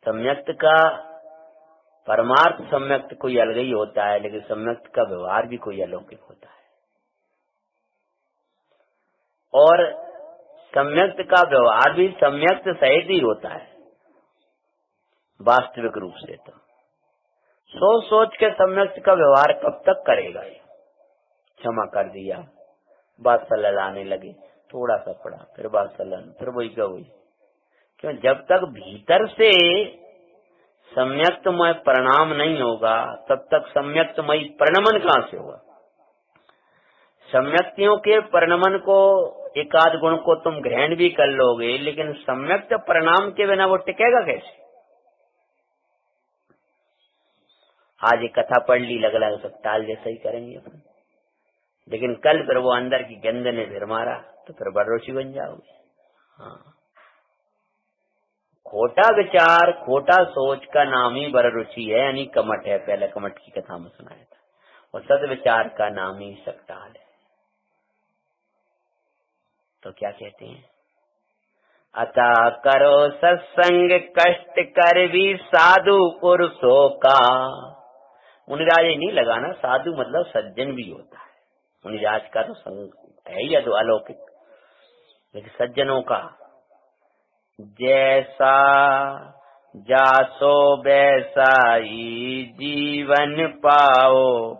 सम्यक्त का परमार्थ सम्यक्त कोई अलग ही होता है, लेकिन सम्यक्त का व्यवहार भी कोई अलौकिक होता है। और सम्यक्त का व्यवहार भी सम्यक्त सहित ही होता है वास्तविक रूप से। तो सोच सोच के सम्यक्त का व्यवहार कब तक करेगा? क्षमा कर दिया, बात सल्लल आने लगे, थोड़ा सा पड़ा, फिर बात सल्लल, फिर वही का वही। क्यों? जब तक भीतर से सम्यक्तमय परिणाम नहीं होगा, तब तक सम्यक्तमय परिणमन कहां से होगा? सम्यक्तियों के परिणमन को, एकाध गुण को तुम ग्रहण भी कर लोगे, लेकिन सम्यक्त परिणाम के बिना वो टिकेगा कैसे? आज एक कथा पढ़ ली, लग रहा सब टाल जैसा ही करेंगे अपन, लेकिन कल फिर वो अंदर की गंध ने फिर मारा, तो फिर बड़रोची बन जाओगे। हाँ, खोटा विचार, खोटा सोच का नाम ही बड़रुचि है, यानी कमठ है। पहले कमठ की कथा में सुनाया था। और सद्विचार का नाम ही सकटाल है। तो क्या कहते हैं? अतः करो सत्संग, कष्ट कर भी साधु पुरुषों का। मुनिराज नहीं लगाना, साधु मतलब सज्जन भी होता है। मुनिराज का तो संग है ही तो अलौकिक, लेकिन सज्जनों का जैसा जासो वैसा ही जीवन पाओ,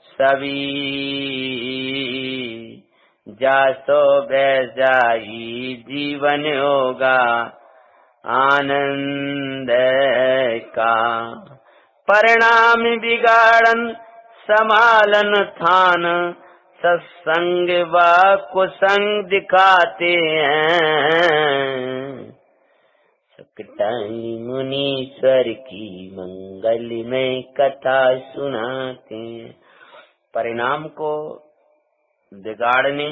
सभी जासो वैसा ही जीवन होगा आनंद का। परिणाम बिगाड़न समालन थान, सत्संग व कुसंग दिखाते हैं। सकटाई मुनीश्वर की मंगल में कथा सुनाते हैं। परिणाम को बिगाड़ने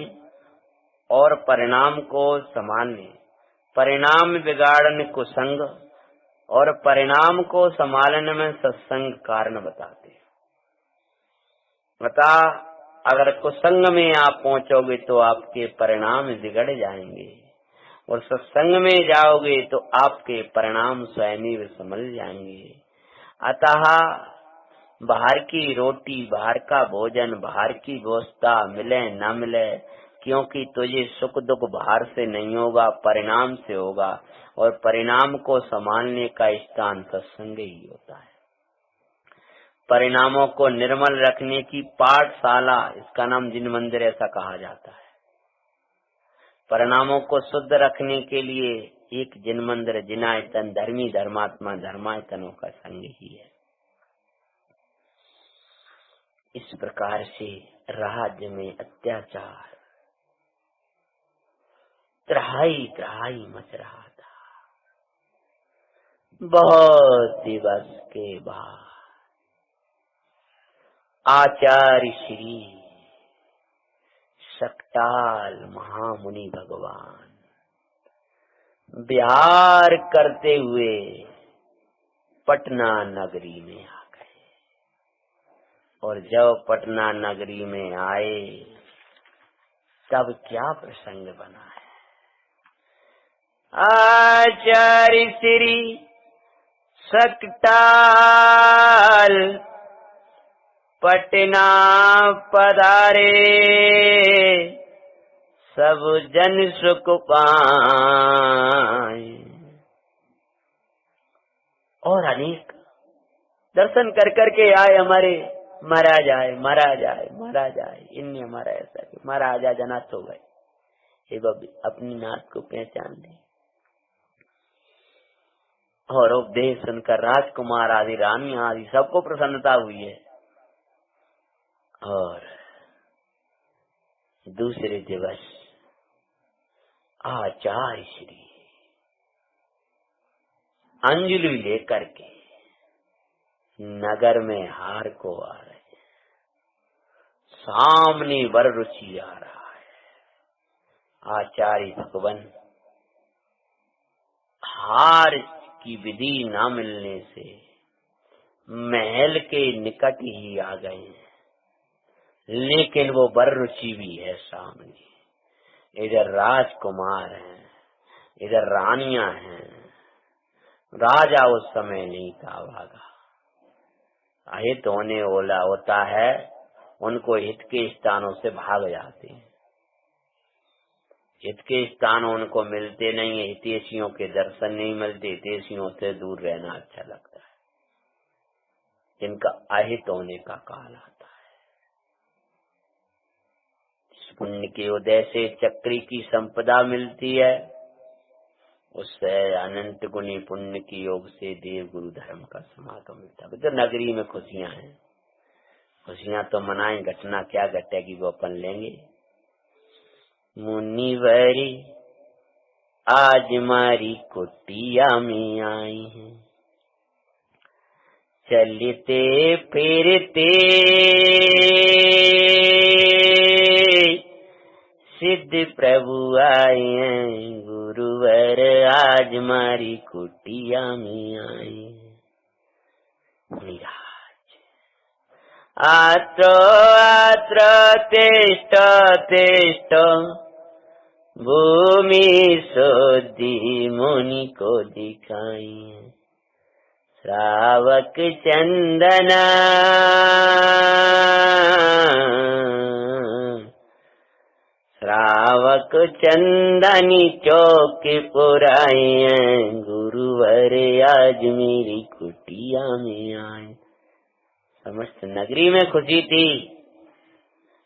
और परिणाम को संभालने, परिणाम बिगाड़ने कुसंग और परिणाम को संभालने में सत्संग कारण बताते हैं। बता, अगर कुसंग में आप पहुंचोगे तो आपके परिणाम बिगड़ जाएंगे, और सत्संग में जाओगे तो आपके परिणाम स्वयं ही संभल जाएंगे। अतः बाहर की रोटी, बाहर का भोजन, बाहर की व्यवस्था मिले न मिले, क्योंकि तुझे सुख दुख बाहर से नहीं होगा, परिणाम से होगा, और परिणाम को संभालने का स्थान सत्संग ही होता है। परिणामों को निर्मल रखने की पाठशाला, इसका नाम जिन मंदिर ऐसा कहा जाता है। परिणामों को शुद्ध रखने के लिए एक जिन मंदिर, जिनायतन, धर्मी धर्मात्मा धर्मायतनों का संग ही है। इस प्रकार से राज्य में अत्याचार त्राही त्राही मच रहा था। बहुत दिवस के बाद आचार्य श्री सकटाल महामुनि भगवान विहार करते हुए पटना नगरी में आ गए। और जब पटना नगरी में आए तब क्या प्रसंग बना है। आचार्य श्री सकटाल पटना पधारे, सब जन सुख पाए। और अनेक दर्शन कर करके आए, हमारे महाराज आए, महाराज आए, महाराज आए। इनने हमारा ऐसा कि महाराजा जनात हो गए, हे बबी अपनी नाथ को पहचान ले। और उपदेश सुनकर राजकुमार आदि रानी आदि सबको प्रसन्नता हुई है। और दूसरे दिवस आचार्य श्री अंजलि लेकर के नगर में हार को आ रहे हैं। सामने वर रुचि आ रहा है। आचार्य भगवान हार की विधि न मिलने से महल के निकट ही आ गए हैं, लेकिन वो वर रुचि भी है सामने। इधर राजकुमार हैं, इधर रानियां हैं। राजा उस समय नहीं था, भागा। अहित होने ओला होता है, उनको हित के स्थानों से भाग जाते हैं। हित के स्थान उनको मिलते नहीं है, हितैषियों के दर्शन नहीं मिलते, हितैषियों से दूर रहना अच्छा लगता है। जिनका अहित होने का काल आता है। पुण्य के उदय से चक्री की संपदा मिलती है, उससे अनंत गुणी पुण्य की योग से देव गुरु धर्म का समागम मिलता है। तो नगरी में खुशियां हैं, खुशियां तो मनाएं, घटना क्या घटेगी वो अपन लेंगे। मुनिवरी आज मारी कुटिया में आई हैं, चलते फिरते सिद्ध प्रभु आए हैं, गुरुवर आज मारी कुटिया में आए। मुनिराज आत्र आत्र तिष्ठ तिष्ठ, भूमि सोधी मुनि को दिखाई। श्रावक चंदना श्रावक चंदनी चौक पुराए, गुरुवर आज मेरी कुटिया में आए। समस्त नगरी में खुशी थी,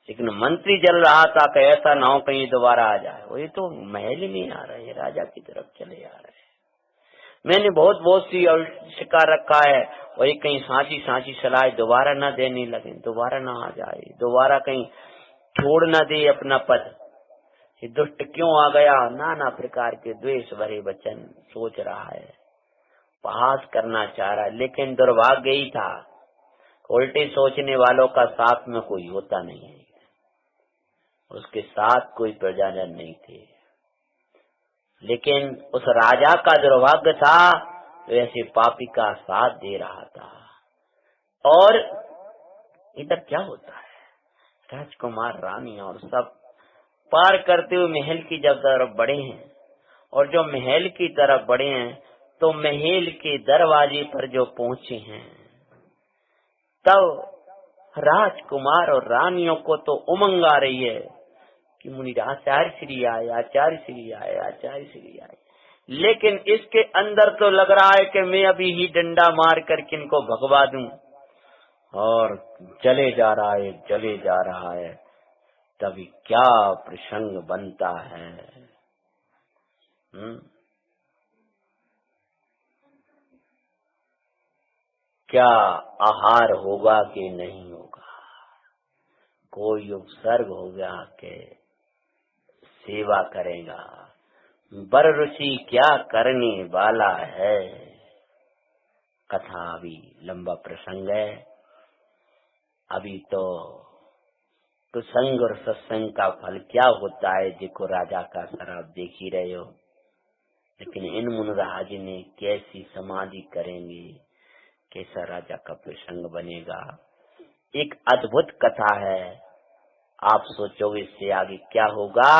लेकिन मंत्री जल रहा था कि ऐसा ना हो कहीं दोबारा आ जाए। वही तो महल में आ रहे हैं, राजा की तरफ चले आ रहे हैं। मैंने बहुत बहुत सी शिकार रखा है, वही कहीं सांची सांची सलाह दोबारा ना देने लगे, दोबारा ना आ जाए, दोबारा कहीं छोड़ ना दे अपना पद। ये दुष्ट क्यों आ गया, नाना प्रकार के द्वेष भरे वचन सोच रहा है, बहस करना चाह रहा है। लेकिन दुर्भाग्य ही था, उल्टे सोचने वालों का साथ में कोई होता नहीं है, उसके साथ कोई प्रजाजन नहीं थे। लेकिन उस राजा का दुर्भाग्य था, तो ऐसे पापी का साथ दे रहा था। और इधर क्या होता है, राजकुमार रानी और सब पार करते हुए महल की जब तरफ बढ़े हैं, और जो महल की तरफ बढ़े हैं तो महल के दरवाजे पर जो पहुंचे हैं, तब राजकुमार और रानियों को तो उमंग आ रही है कि मुनि आचार्य श्री आए, आचार्य श्री आए, आचार्य श्री आए। लेकिन इसके अंदर तो लग रहा है कि मैं अभी ही डंडा मार कर किनको भगवा दूं, और चले जा रहा है, चले जा रहा है। तभी क्या प्रसंग बनता है। क्या आहार होगा कि नहीं होगा, कोई उपसर्ग होगा के सेवा करेगा। बर ऋषि क्या करने वाला है। कथा अभी लंबा प्रसंग है। अभी तो संग और सत्संग का फल क्या होता है जिको राजा का शराब देख ही रहे हो। लेकिन इन मुनराज ने कैसी समाधि करेंगे, कैसा राजा का प्रसंग बनेगा। एक अद्भुत कथा है। आप सोचोगे इससे आगे क्या होगा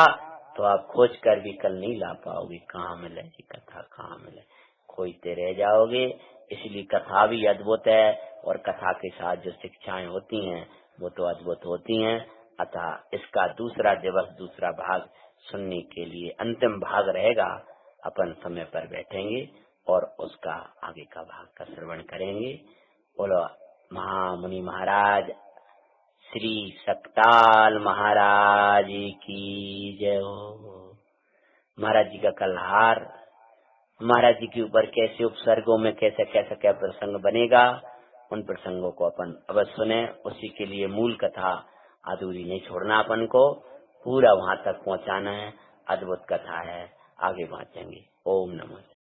तो आप खोज कर भी कल नहीं ला पाओगे। कहाँ मिले ये कथा, कहाँ मिले, खोजते रह जाओगे। इसलिए कथा भी अद्भुत है और कथा के साथ जो शिक्षाएं होती हैं वो तो अद्भुत होती हैं। अतः इसका दूसरा दिवस, दूसरा भाग सुनने के लिए अंतिम भाग रहेगा। अपन समय पर बैठेंगे और उसका आगे का भाग का श्रवण करेंगे। बोलो महामुनि महाराज श्री सकताल महाराज की जय हो। महाराज जी का कलहार, महाराज जी के ऊपर कैसे उपसर्गों में कैसे कैसे क्या प्रसंग बनेगा, उन प्रसंगों को अपन अवश्य सुने। उसी के लिए मूल कथा अधूरी नहीं छोड़ना, अपन को पूरा वहां तक पहुंचाना है। अद्भुत कथा है, आगे बांटेंगे। ओम नमः।